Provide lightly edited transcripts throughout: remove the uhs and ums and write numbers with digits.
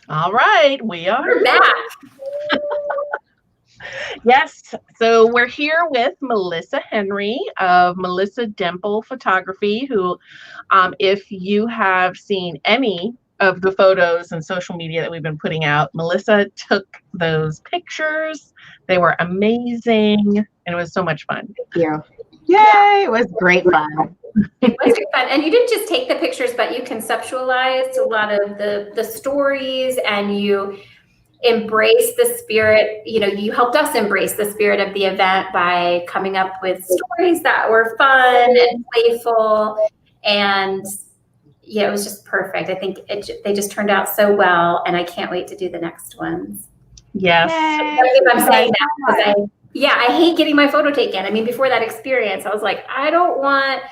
All right, we are We're back. Yes, so we're here with Melissa Henry of Melissa Demple Photography, who, if you have seen any of the photos and social media that we've been putting out, Melissa took those pictures. They were amazing, and it was so much fun. Thank you. Yay, it was great fun. It was great fun. And you didn't just take the pictures, but you conceptualized a lot of the stories, and you embrace the spirit. You helped us embrace the spirit of the event by coming up with stories that were fun and playful, and it was just perfect. I think they just turned out so well, and I can't wait to do the next ones. Yes. I'm saying that because I hate getting my photo taken. I mean, before that experience, I was like, I don't want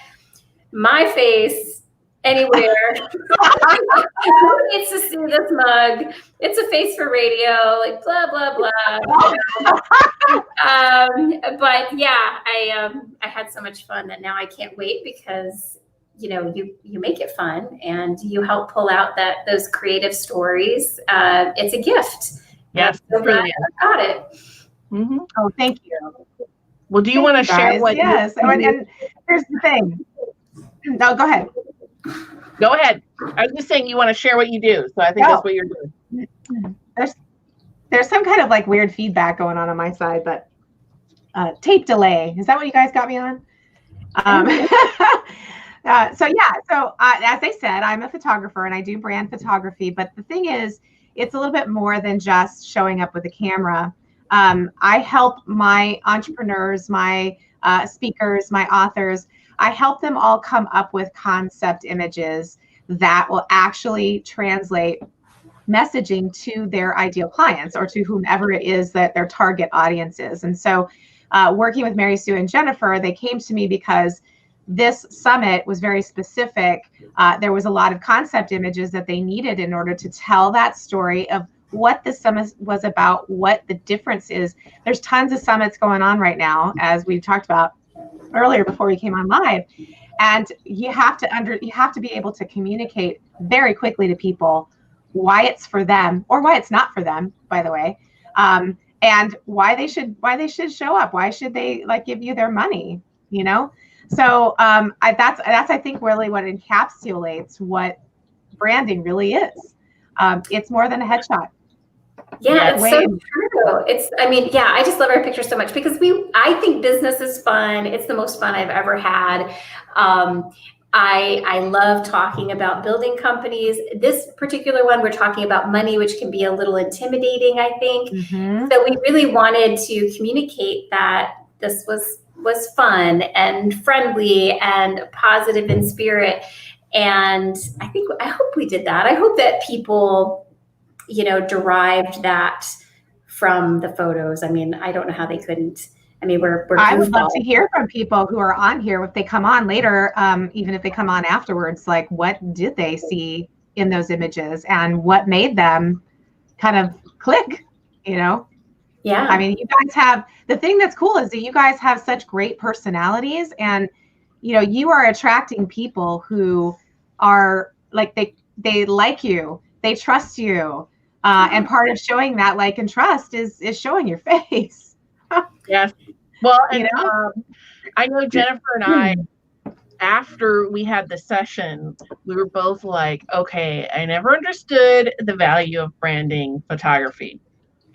my face anywhere. Who needs to see this mug? It's a face for radio, like blah blah blah. But yeah, I had so much fun that now I can't wait, because you make it fun and you help pull out those creative stories. It's a gift. Yes, I'm so glad I got it. Mm-hmm. Oh, thank you. Well, do you want to share what? Yes, and here's the thing. No, go ahead. Go ahead. I was just saying you want to share what you do, so I think that's what you're doing. There's some kind of like weird feedback going on my side, but tape delay. Is that what you guys got me on? So as I said, I'm a photographer and I do brand photography, but the thing is, it's a little bit more than just showing up with a camera. I help my entrepreneurs, my speakers, my authors, I help them all come up with concept images that will actually translate messaging to their ideal clients or to whomever it is that their target audience is. And so working with Mary Sue and Jennifer, they came to me because this summit was very specific. There was a lot of concept images that they needed in order to tell that story of what the summit was about, what the difference is. There's tons of summits going on right now, as we talked about earlier before we came on live, and you have to be able to communicate very quickly to people why it's for them or why it's not for them, by the way, and why they should show up, why should they give you their money, So that's I think really what encapsulates what branding really is. It's more than a headshot. Yeah, it's so true. I just love our pictures so much because I think business is fun. It's the most fun I've ever had. I love talking about building companies. This particular one, we're talking about money, which can be a little intimidating, I think. Mm-hmm. So we really wanted to communicate that this was fun and friendly and positive in spirit. And I hope we did that. I hope that people derived that from the photos. I mean, I don't know how they couldn't. I mean, I would love to hear from people who are on here. If they come on later, even if they come on afterwards, what did they see in those images and what made them kind of click, Yeah. I mean, you guys have, the thing that's cool is that you guys have such great personalities, and, you are attracting people who are they like you, they trust you. And part of showing that like and trust is showing your face. Yes. Well, and I know Jennifer and I, after we had the session, we were both like, okay, I never understood the value of branding photography.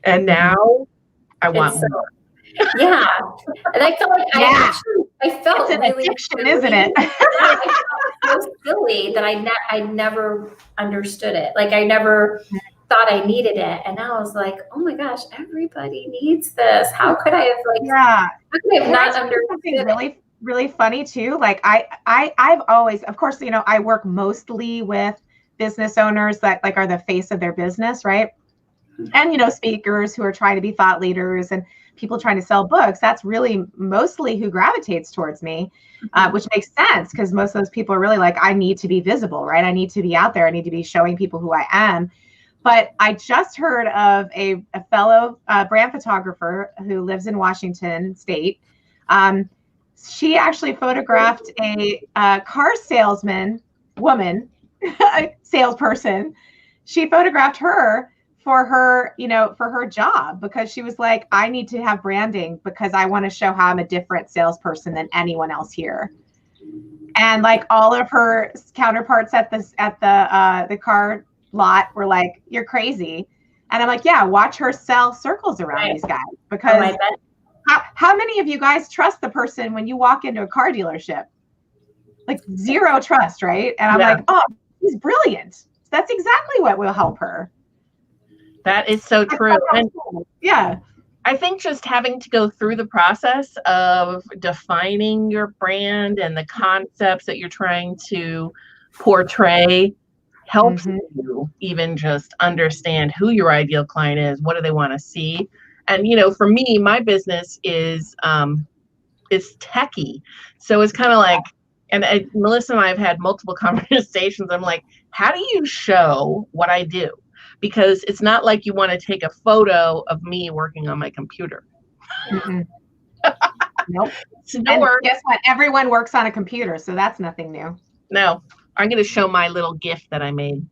And now I want more. Yeah. And I felt like I felt it's an really addiction, isn't it? I felt so silly that I never understood it. Like I never thought I needed it, and now I was like, oh my gosh, everybody needs this. How could I have how could I have not understood something really, really funny too? I've always, of course, I work mostly with business owners that are the face of their business, right? And speakers who are trying to be thought leaders and people trying to sell books. That's really mostly who gravitates towards me, which makes sense because most of those people are really I need to be visible, right? I need to be out there. I need to be showing people who I am. But I just heard of a fellow brand photographer who lives in Washington State. She actually photographed a car salesman woman salesperson, she photographed her for her, for her job, because she was like, I need to have branding because I want to show how I'm a different salesperson than anyone else here. And like all of her counterparts at the car lot were like, you're crazy. And I'm like, yeah, watch her sell circles around these guys, because how many of you guys trust the person when you walk into a car dealership? Like zero trust, right? And I'm like, oh, she's brilliant. That's exactly what will help her. That is so true. And yeah, I think just having to go through the process of defining your brand and the concepts that you're trying to portray helps you even just understand who your ideal client is, what do they want to see. And, for me, my business is techie. So it's kind of like, and Melissa and I have had multiple conversations. I'm like, how do you show what I do? Because it's not like you want to take a photo of me working on my computer. Nope. And guess what? Everyone works on a computer, so that's nothing new. No, I'm going to show my little gift that I made.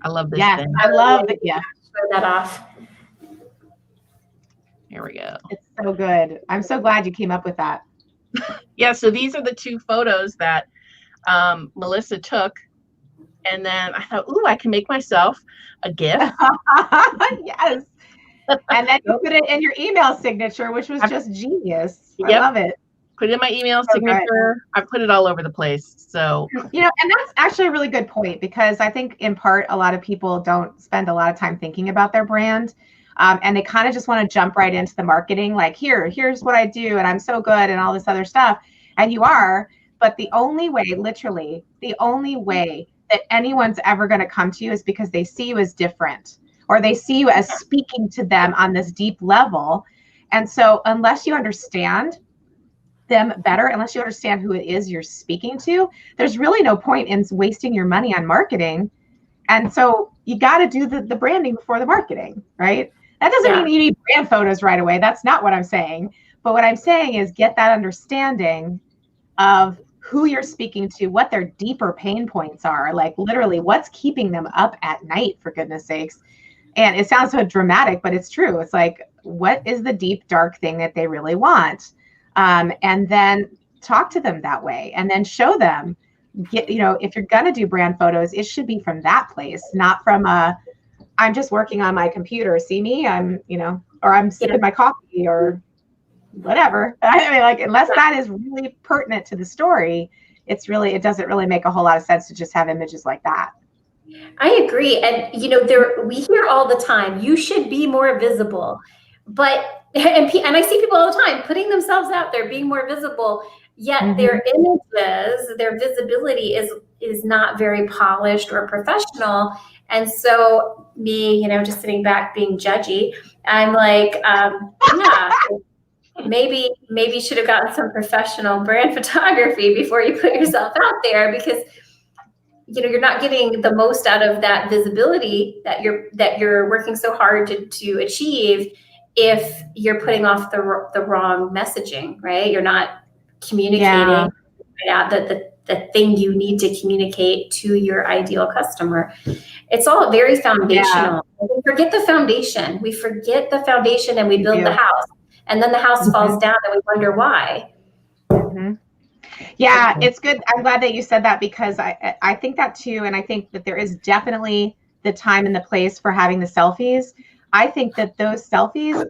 I love this thing. I love the gift. Show that off. Here we go. It's so good. I'm so glad you came up with that. Yeah, so these are the two photos that Melissa took. And then I thought, ooh, I can make myself a gift. Yes. And then you put it in your email signature, which was just genius. I love it. Put it in my email signature. I put it all over the place. So, and that's actually a really good point, because I think in part, a lot of people don't spend a lot of time thinking about their brand. And they kind of just want to jump right into the marketing. Like, here's what I do, and I'm so good, and all this other stuff. And you are, but the only way, literally, the only way that anyone's ever going to come to you is because they see you as different, or they see you as speaking to them on this deep level. And so unless you understand them better, unless you understand who it is you're speaking to, there's really no point in wasting your money on marketing. And so you got to do the branding before the marketing, right? That doesn't mean you need brand photos right away. That's not what I'm saying. But what I'm saying is get that understanding of who you're speaking to, what their deeper pain points are, like literally what's keeping them up at night, for goodness sakes. And it sounds so dramatic, but it's true. It's like, what is the deep, dark thing that they really want? And then talk to them that way, and then show them, if you're going to do brand photos, it should be from that place, not from I'm just working on my computer. See me, or I'm sipping my coffee or whatever. I mean, like, unless that is really pertinent to the story, it doesn't really make a whole lot of sense to just have images like that. I agree. And, we hear all the time, you should be more visible, and I see people all the time putting themselves out there, being more visible, yet their images, their visibility is not very polished or professional. And so me, just sitting back being judgy, I'm like, maybe you should have gotten some professional brand photography before you put yourself out there, because you're not getting the most out of that visibility that you're working so hard to achieve if you're putting off the wrong messaging, right? You're not communicating the thing you need to communicate to your ideal customer. It's all very foundational. We forget the foundation. We forget the foundation, and we build the house, and then the house falls down, and we wonder why. Yeah, it's good. I'm glad that you said that, because I think that too. And I think that there is definitely the time and the place for having the selfies. I think that those selfies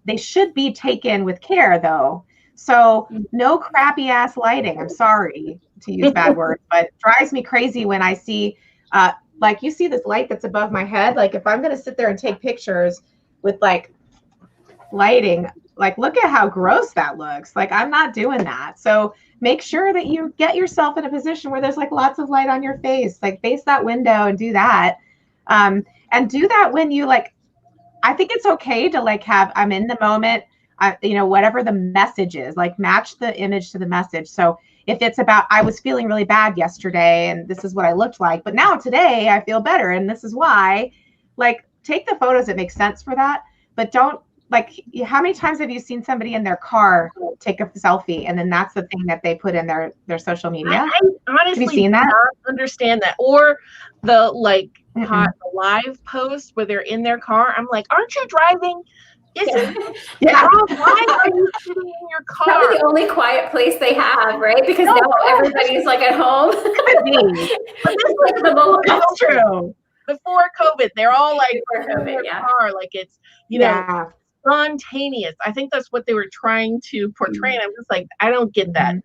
they should be taken with care, though. So no crappy ass lighting. I'm sorry to use bad words, but it drives me crazy when I see, like, you see this light that's above my head. Like, if I'm going to sit there and take pictures with like lighting, like, look at how gross that looks. Like, I'm not doing that. So make sure that you get yourself in a position where there's like lots of light on your face, like face that window and do that. And do that when you I think it's okay to I'm in the moment, whatever the message is, like match the image to the message. So if it's about, I was feeling really bad yesterday and this is what I looked like, but now today I feel better and this is why, take the photos that make sense for that, but don't like, how many times have you seen somebody in their car take a selfie and then that's the thing that they put in their social media? I honestly have you seen that? do not understand that. Or the like live post where they're in their car. I'm like, aren't you driving? Why are you sitting in your car? Probably the only quiet place they have, right? Because now everybody's like at home. But this is like the most true. Before COVID, they're all like in their car, like it's, you know, spontaneous. I think that's what they were trying to portray. And I'm just like, I don't get that.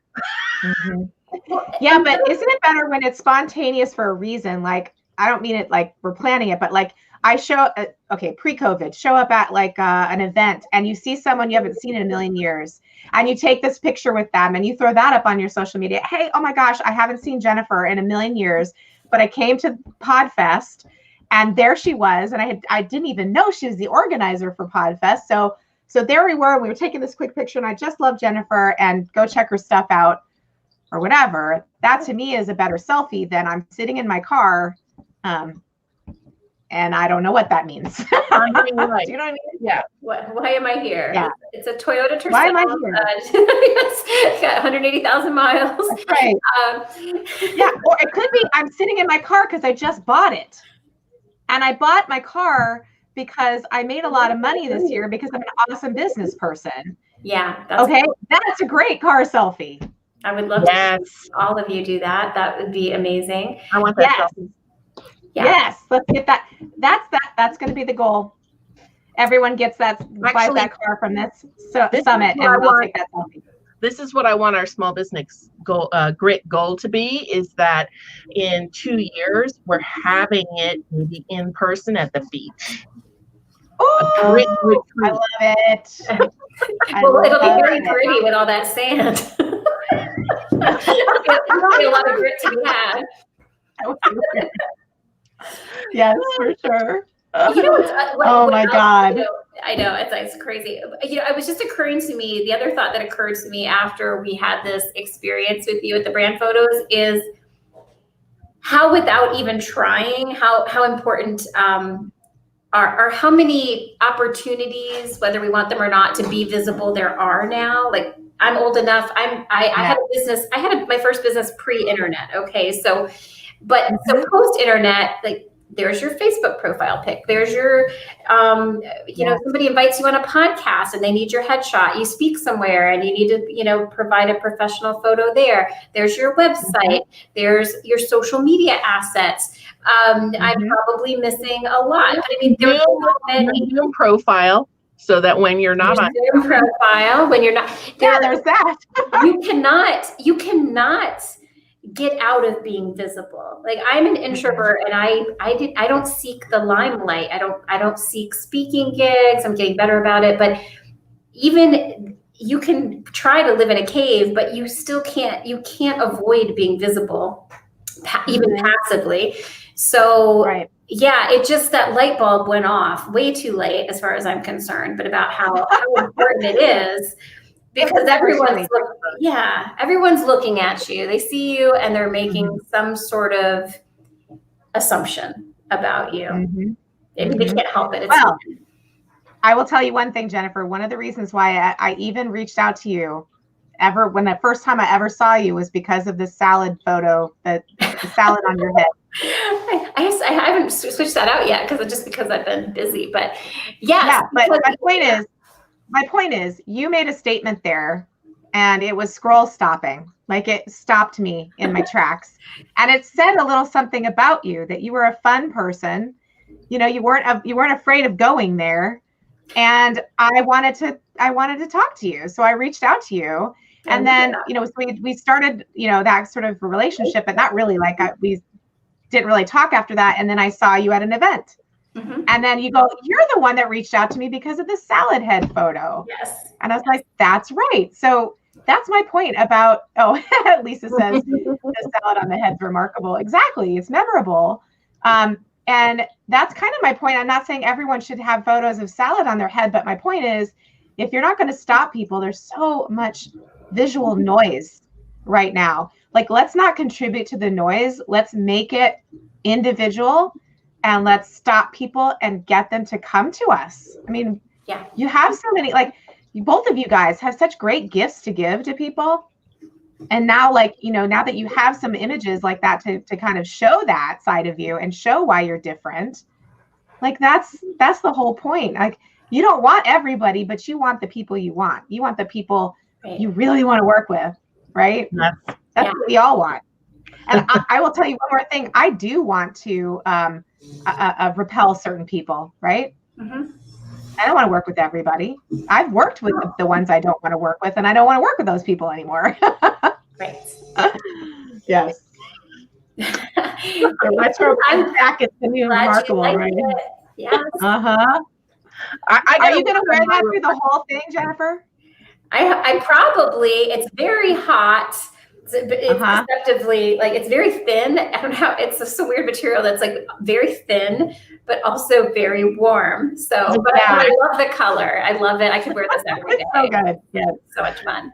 Yeah, but isn't it better when it's spontaneous for a reason? Like, I don't mean it like we're planning it, but like I show, pre-COVID, show up at like an event and you see someone you haven't seen in a million years and you take this picture with them and you throw that up on your social media. Hey, oh my gosh, I haven't seen Jennifer in a million years, but I came to PodFest and there she was. And I didn't even know she was the organizer for PodFest. So there we were taking this quick picture and I just love Jennifer and go check her stuff out or whatever. That to me is a better selfie than I'm sitting in my car. And I don't know what that means. Do you know what I mean? Yeah. Why am I here? Yeah. It's a Toyota Tercel. Why am I here? It's got 180,000 miles. That's right. Yeah. Or it could be I'm sitting in my car because I just bought it. And I bought my car because I made a lot of money this year because I'm an awesome business person. Yeah. That's a great car selfie. I would love to see all of you do that. That would be amazing. I want that selfie. Yeah. Yes, let's get that. That's going to be the goal. Everyone gets that, buys that car from this summit, and we'll take that selfie. This is what I want our small business goal, grit goal to be, is that in 2 years, we're having it maybe in person at the beach. Oh, I love it. Well, it'll be very gritty with all that sand. There'll be a lot of grit to be had. Yes, for sure. You know, oh my God. I know it's crazy. You know, it was just occurring to me, the other thought that occurred to me after we had this experience with you at the brand photos is how, without even trying, how important are how many opportunities, whether we want them or not, to be visible there are now. Like, I'm old enough. I had a business. I had my first business pre-internet. Okay. So post-internet, like, there's your Facebook profile pic. There's your, you know, somebody invites you on a podcast and they need your headshot. You speak somewhere and you need to, you know, provide a professional photo there. There's your website. There's your social media assets. I'm probably missing a lot. But I mean, there's so many. Zoom profile, so that when you're not on Zoom profile, when you're not, there's that. you cannot get out of being visible. Like, I'm an introvert and I don't seek the limelight. I don't seek speaking gigs. I'm getting better about it. But even you can try to live in a cave, but you still can't avoid being visible, even passively. So yeah, it just, that light bulb went off way too late as far as I'm concerned, but about how important it is. Because everyone's looking at you. They see you and they're making some sort of assumption about you. Maybe they can't help it. Well, I will tell you one thing, Jennifer. One of the reasons why I even reached out to you when the first time I ever saw you was because of the salad photo, the salad on your head. I haven't switched that out yet because I've been busy. But but my point is, you made a statement there and it was scroll stopping. Like, it stopped me in my tracks. And it said a little something about you, that you were a fun person. You know, you weren't afraid of going there. And I wanted to talk to you. So I reached out to you. And then, you know, we started, you know, that sort of relationship, but not really, like, we didn't really talk after that. And then I saw you at an event. And then you go, you're the one that reached out to me because of the salad head photo. Yes. And I was like, that's right. So that's my point about, Lisa says the salad on the head's remarkable. Exactly. It's memorable. And that's kind of my point. I'm not saying everyone should have photos of salad on their head, but my point is, if you're not going to stop people, there's so much visual noise right now. Like, let's not contribute to the noise. Let's make it individual. And let's stop people and get them to come to us. I mean, Yeah. You have so many, like both of you guys have such great gifts to give to people. And now, like, now that you have some images like that to kind of show that side of you and show why you're different, like that's the whole point. Like, you don't want everybody, but you want the people you want. You want the people you really want to work with, right? That's what we all want. And I will tell you one more thing. I do want to repel certain people, right? Mm-hmm. I don't want to work with everybody. I've worked with the ones I don't want to work with, and I don't want to work with those people anymore. Right. Yes. The retro jacket's the new remarkable, right? Yes. Uh-huh. Are you going to wear that through the whole thing, Jennifer? I probably, it's very hot. It's deceptively, like, it's very thin. I don't know. It's just a weird material that's like very thin, but also very warm. So, but I love the color. I love it. I could wear this every day. So good. Yeah. So much fun.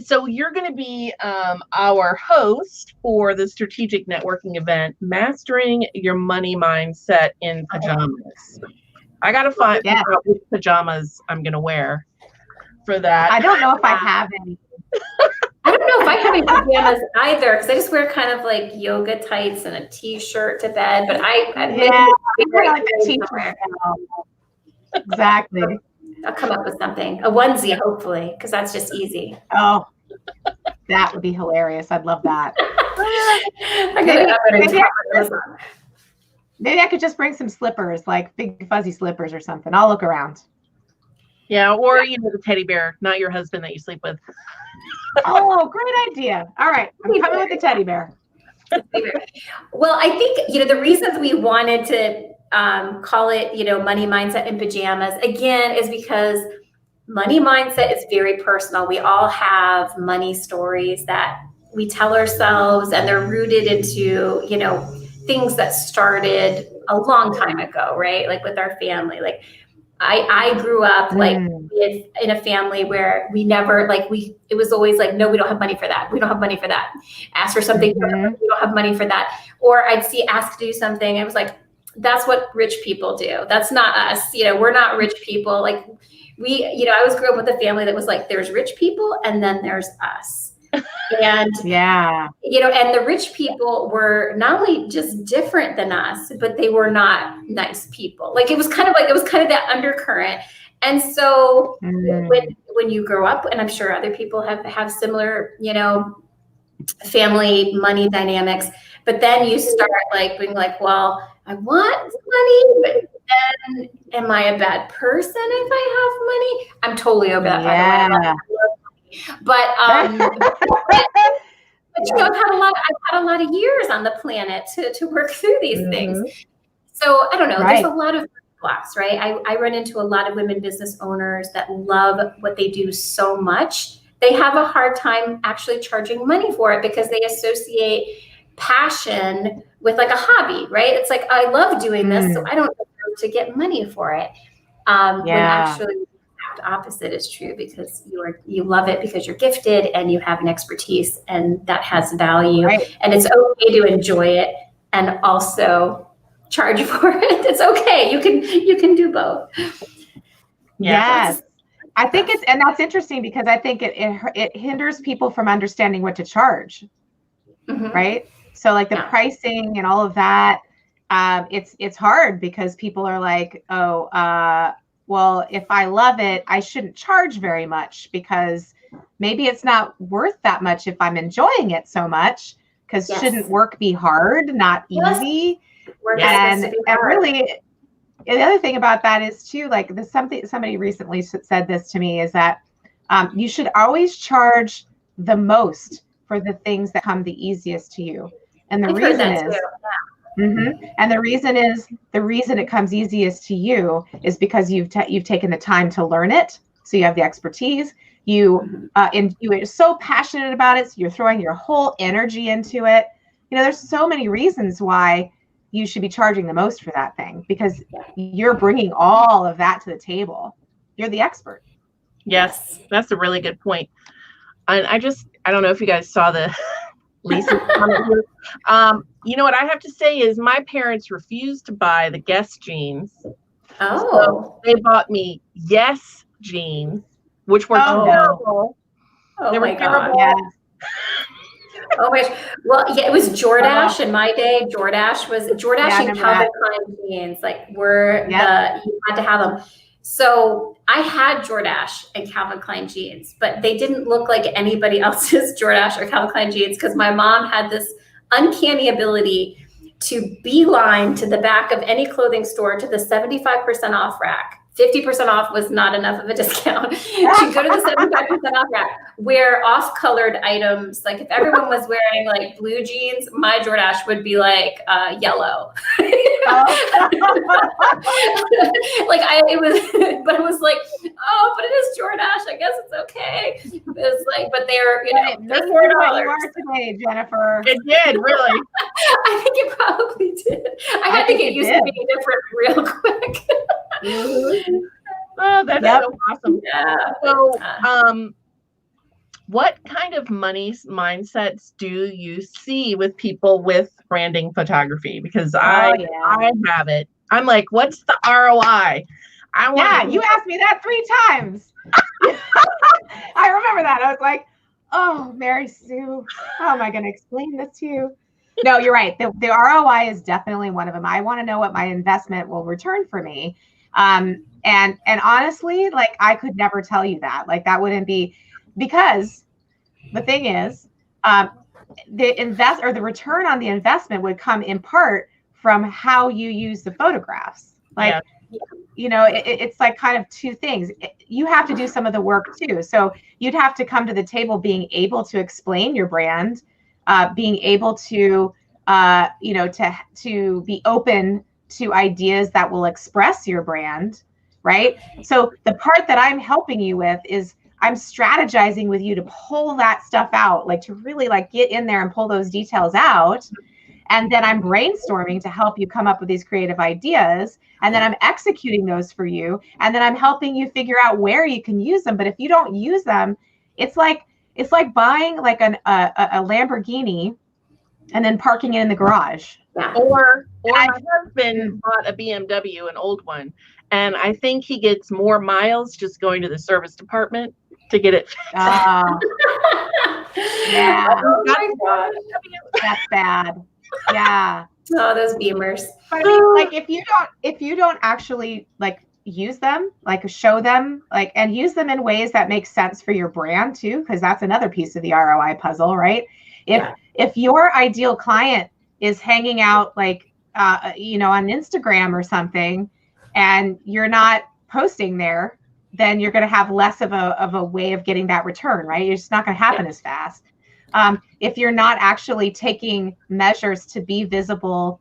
So you're going to be our host for the strategic networking event, Mastering Your Money Mindset in Pajamas. I got to find out which pajamas I'm going to wear for that. I don't know if I have any. I don't know if I have any pajamas either, because I just wear kind of like yoga tights and a t-shirt to bed. But I like a t-shirt. Exactly. I'll come up with something, a onesie, hopefully, because that's just easy. Oh, that would be hilarious. I'd love that. Maybe I could just bring some slippers, like big fuzzy slippers or something. I'll look around. Yeah, or the teddy bear, not your husband that you sleep with. Oh, great idea. All right, I'm coming with the teddy bear. Well, I think, the reasons we wanted to call it, Money Mindset in Pajamas, again, is because money mindset is very personal. We all have money stories that we tell ourselves, and they're rooted into, things that started a long time ago, right? Like with our family. Like I grew up in a family where we never, it was always like, no, we don't have money for that. We don't have money for that. Ask for something, we don't have money for that. Or I'd ask to do something. I was like, that's what rich people do. That's not us. We're not rich people. Like I was grew up with a family that was like, there's rich people and then there's us. And and the rich people were not only just different than us, but they were not nice people. Like it was kind of that undercurrent. And so when you grow up, and I'm sure other people have similar, family money dynamics, but then you start being like, well, I want money, but then am I a bad person if I have money? I'm totally over that, by the way. But I've had a lot of years on the planet to work through these things. So I don't know. There's a lot of blocks, right? I run into a lot of women business owners that love what they do so much. They have a hard time actually charging money for it because they associate passion with like a hobby, right? It's like, I love doing this, so I don't deserve to get money for it. When actually the opposite is true, because you love it because you're gifted and you have an expertise, and that has value, and it's okay to enjoy it and also charge for it. It's okay. You can do both. Yes. I think and that's interesting, because I think it hinders people from understanding what to charge. Right. So like the pricing and all of that, it's hard because people are like, well, if I love it, I shouldn't charge very much, because maybe it's not worth that much if I'm enjoying it so much, because shouldn't work be hard, not easy? And really, the other thing about that is too, like somebody recently said this to me, is that you should always charge the most for the things that come the easiest to you. And the reason is, and the reason it comes easiest to you is because you've taken the time to learn it. So you have the expertise. You are so passionate about it. So you're throwing your whole energy into it. There's so many reasons why you should be charging the most for that thing, because you're bringing all of that to the table. You're the expert. Yes, that's a really good point. And I don't know if you guys saw the Lisa comment here. You know what I have to say is my parents refused to buy the Guess jeans Oh. So they bought me Yes jeans, which were terrible. Oh they were my terrible. God. Yeah. Oh my gosh. Well, yeah, it was Jordache in my day. Jordache and Calvin Klein jeans, like you had to have them. So I had Jordache and Calvin Klein jeans, but they didn't look like anybody else's Jordache or Calvin Klein jeans because my mom had this uncanny ability to beeline to the back of any clothing store to the 75% off rack. 50% off was not enough of a discount. She'd go to the 75% off rack, wear off-colored items. Like if everyone was wearing like blue jeans, my Jordache would be like yellow. But it was like, oh, but it is Jordache. I guess it's okay. It was like, but they're, they're $4. You are today, Jennifer. It did, really. I think it probably did. I had to get used to being different real quick. Oh, that's so awesome. Yeah. So, what kind of money mindsets do you see with people with branding photography? Because I have it. I'm like, what's the ROI? You asked me that 3 times. I remember that. I was like, oh, Mary Sue, how am I going to explain this to you? No, you're right. The ROI is definitely one of them. I want to know what my investment will return for me. And honestly, like I could never tell you that. Like that wouldn't be, because the thing is, the return on the investment would come in part from how you use the photographs. Like, it's like kind of 2 things. You have to do some of the work too. So you'd have to come to the table being able to explain your brand, being able to, to be open to ideas that will express your brand, right? So the part that I'm helping you with is I'm strategizing with you to pull that stuff out, like to really like get in there and pull those details out. And then I'm brainstorming to help you come up with these creative ideas. And then I'm executing those for you. And then I'm helping you figure out where you can use them. But if you don't use them, it's like buying like a Lamborghini and then parking it in the garage. Yeah. Or my husband bought a BMW, an old one, and I think he gets more miles just going to the service department to get it fixed. Yeah. Oh my gosh. That's bad. Yeah. Oh, those Beamers. But I mean, like if you don't actually like use them, like show them, like, and use them in ways that make sense for your brand too, because that's another piece of the ROI puzzle, right? If your ideal client is hanging out like on Instagram or something, and you're not posting there, then you're going to have less of a way of getting that return, right? It's just not going to happen as fast. If you're not actually taking measures to be visible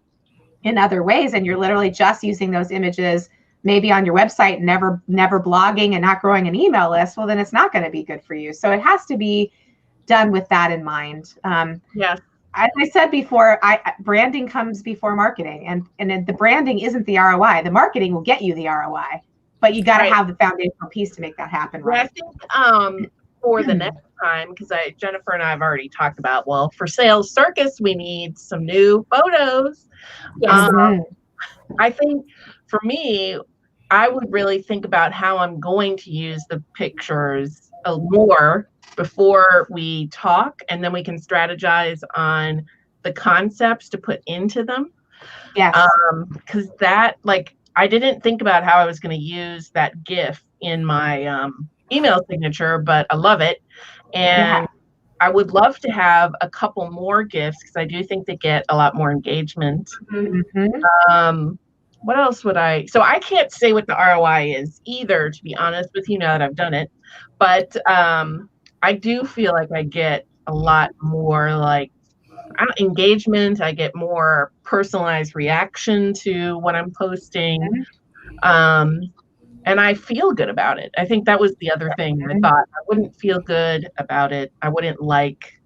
in other ways, and you're literally just using those images, maybe on your website, never blogging and not growing an email list, well, then it's not going to be good for you. So it has to be done with that in mind. As I said before, branding comes before marketing, and the branding isn't the ROI. The marketing will get you the ROI, but you got to have the foundational piece to make that happen, right? I think for the next time, because Jennifer and I have already talked about, well, for Sales Circus, we need some new photos. Yes. I think for me, I would really think about how I'm going to use the pictures more before we talk, and then we can strategize on the concepts to put into them. Yes. Because that, like, I didn't think about how I was going to use that GIF in my email signature, but I love it. And I would love to have a couple more GIFs because I do think they get a lot more engagement. Mm-hmm. What else would so I can't say what the ROI is either, to be honest with you, now that I've done it. But I do feel like I get a lot more like engagement. I get more personalized reaction to what I'm posting. And I feel good about it. I think that was the other thing. I thought I wouldn't feel good about it. I wouldn't like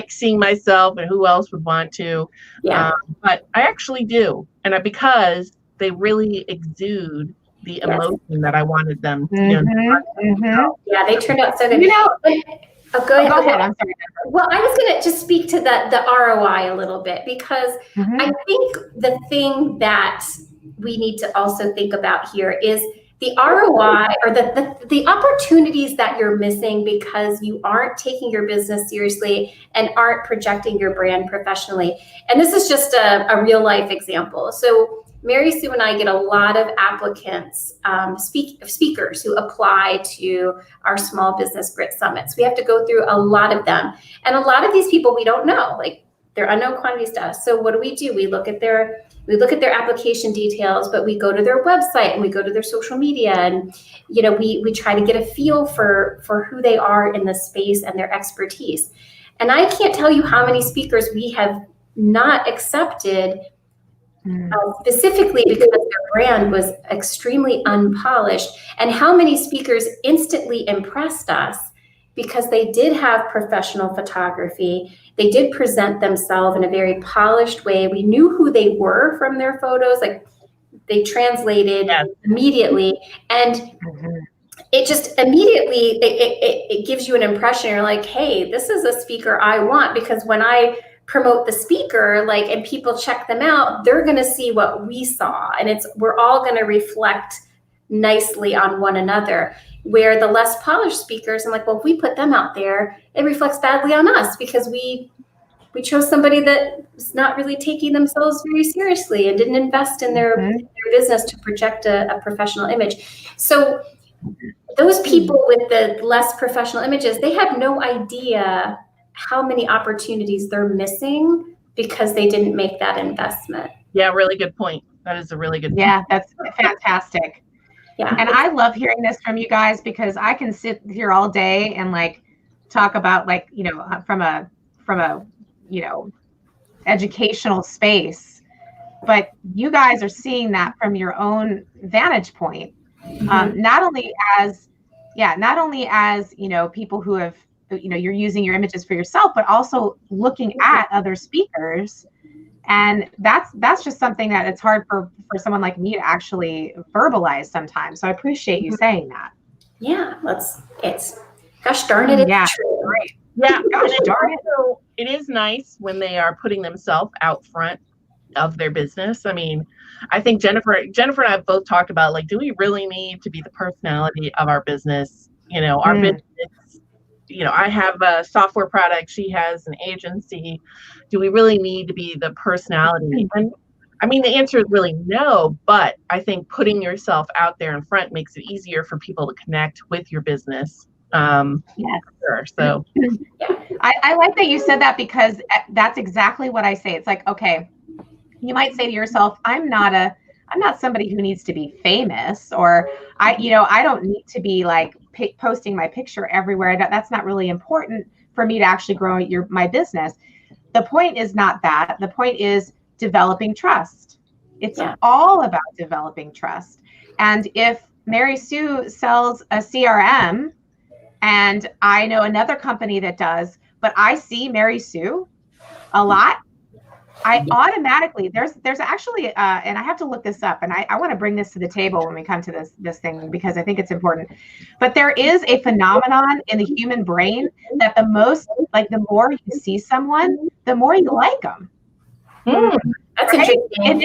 seeing myself, and who else would want to. But I actually do. And because they really exude the emotion that I wanted them to. Yeah, they turned out so good. Oh, go ahead. Go ahead. I'm sorry. Well, I was going to just speak to the ROI a little bit, because I think the thing that we need to also think about here is the ROI, or the opportunities that you're missing because you aren't taking your business seriously and aren't projecting your brand professionally. And this is just a real life example. So Mary Sue and I get a lot of applicants, speakers who apply to our small business grit summits. We have to go through a lot of them. And a lot of these people we don't know, like they're unknown quantities to us. So what do? We look at their application details, but we go to their website and we go to their social media, and we try to get a feel for who they are in the space and their expertise. And I can't tell you how many speakers we have not accepted specifically because their brand was extremely unpolished, and how many speakers instantly impressed us because they did have professional photography. They did present themselves in a very polished way. We knew who they were from their photos, like they translated immediately. And it just immediately, it gives you an impression. You're like, hey, this is a speaker I want, because when I promote the speaker, and people check them out, they're going to see what we saw, and we're all going to reflect nicely on one another. Where the less polished speakers, I'm like, well, if we put them out there, it reflects badly on us because we chose somebody that was not really taking themselves very seriously and didn't invest in their business to project a professional image. So those people with the less professional images, they have no idea how many opportunities they're missing because they didn't make that investment. Yeah, really good point. That is a really good point. Yeah, that's fantastic. Yeah. And I love hearing this from you guys, because I can sit here all day and talk about from a educational space, but you guys are seeing that from your own vantage point. Not only as people who have, you're using your images for yourself, but also looking at other speakers. And that's just something that it's hard for someone like me to actually verbalize sometimes. So I appreciate you saying that. Yeah, it's gosh darn it, it's true. Right. Yeah, gosh darn it. So it is nice when they are putting themselves out front of their business. I mean, I think Jennifer and I have both talked about, do we really need to be the personality of our business? Our business. I have a software product. She has an agency. Do we really need to be the personality? And I mean, the answer is really no, but I think putting yourself out there in front makes it easier for people to connect with your business. Sure. So I like that you said that, because that's exactly what I say. It's like, okay, you might say to yourself, I'm not somebody who needs to be famous, or I don't need to be posting my picture everywhere. That's not really important for me to actually grow my business. The point is not that. The point is developing trust. It's all about developing trust. And if Mary Sue sells a CRM, and I know another company that does, but I see Mary Sue a lot, I automatically, there's actually, and I have to look this up, and I want to bring this to the table when we come to this thing, because I think it's important. But there is a phenomenon in the human brain that the more you see someone, the more you like them. That's interesting. And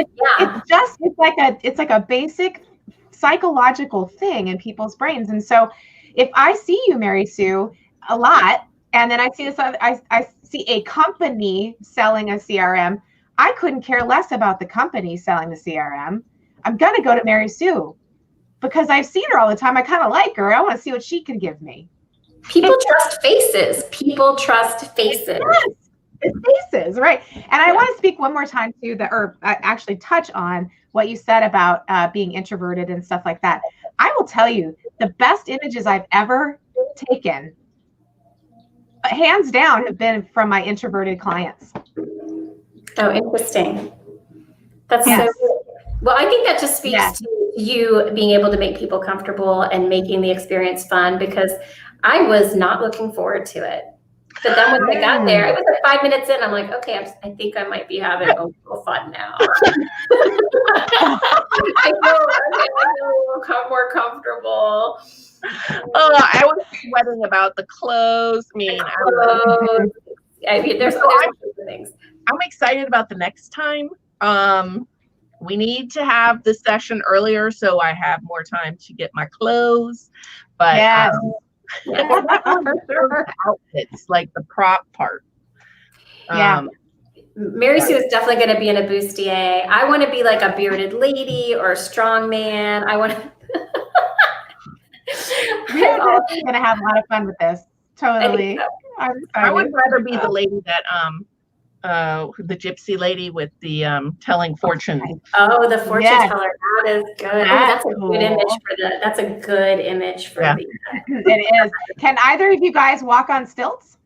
it's like a basic psychological thing in people's brains. And so if I see you, Mary Sue, a lot, and then I see this, I see a company selling a CRM, I couldn't care less about the company selling the CRM. I'm going to go to Mary Sue because I've seen her all the time. I kind of like her. I want to see what she can give me. People trust faces. People trust faces. Yes, it's faces, right. And I want to speak one more time too, actually touch on what you said about being introverted and stuff like that. I will tell you, the best images I've ever taken, hands down, have been from my introverted clients. Oh, interesting. That's so good. Well, I think that just speaks to you being able to make people comfortable and making the experience fun, because I was not looking forward to it. But then once I got there, it was like 5 minutes in. I'm like, okay, I think I might be having a little fun now. I feel more comfortable. Oh, I was sweating about the clothes. There's other things. I'm excited about the next time. We need to have the session earlier so I have more time to get my clothes. But yes. For sure. Outfits, like the prop part. Mary Sue is definitely going to be in a bustier. I want to be like a bearded lady or a strong man. I want to. We're going to have a lot of fun with this. Totally. I would rather be the lady that the gypsy lady with the telling fortune. Oh, the fortune teller. That is good. That's a good image for the. That's a good image for the. It is. Can either of you guys walk on stilts?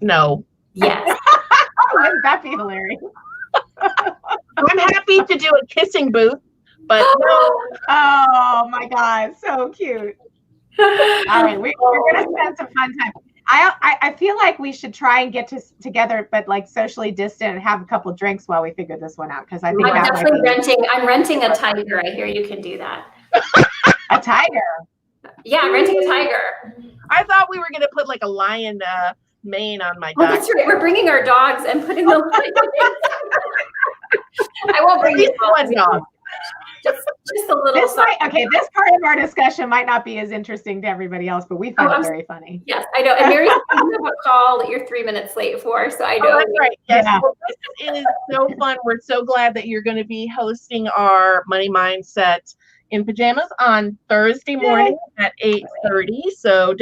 No. Yes. Wouldn't that be hilarious? I'm happy to do a kissing booth, but no. Oh my God, so cute. All right, we're gonna spend some fun time. I feel like we should try and get together, but like socially distant, and have a couple drinks while we figure this one out. Because I think I'm renting a tiger. I hear you can do that. A tiger. Yeah, I'm renting a tiger. I thought we were gonna put like a lion mane on my dog. Oh, that's right. We're bringing our dogs and putting them. I won't bring you one dog. Just a little. This part of our discussion might not be as interesting to everybody else, but we find it very funny. Yes, I know. And Mary, you have a call that you're 3 minutes late for, so I know. That's right. Yes, well, this is so fun. We're so glad that you're going to be hosting our Money Mindset in Pajamas on Thursday morning at 8:30. So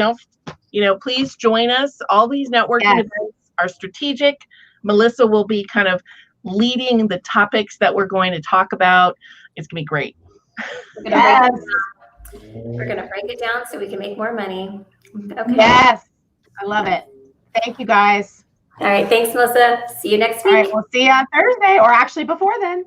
please join us. All these networking events are strategic. Melissa will be kind leading the topics that we're going to talk about. It's going to be great. We're going to break it down so we can make more money. Okay. Yes. I love it. Thank you, guys. All right. Thanks, Melissa. See you next week. All right. We'll see you on Thursday, or actually before then.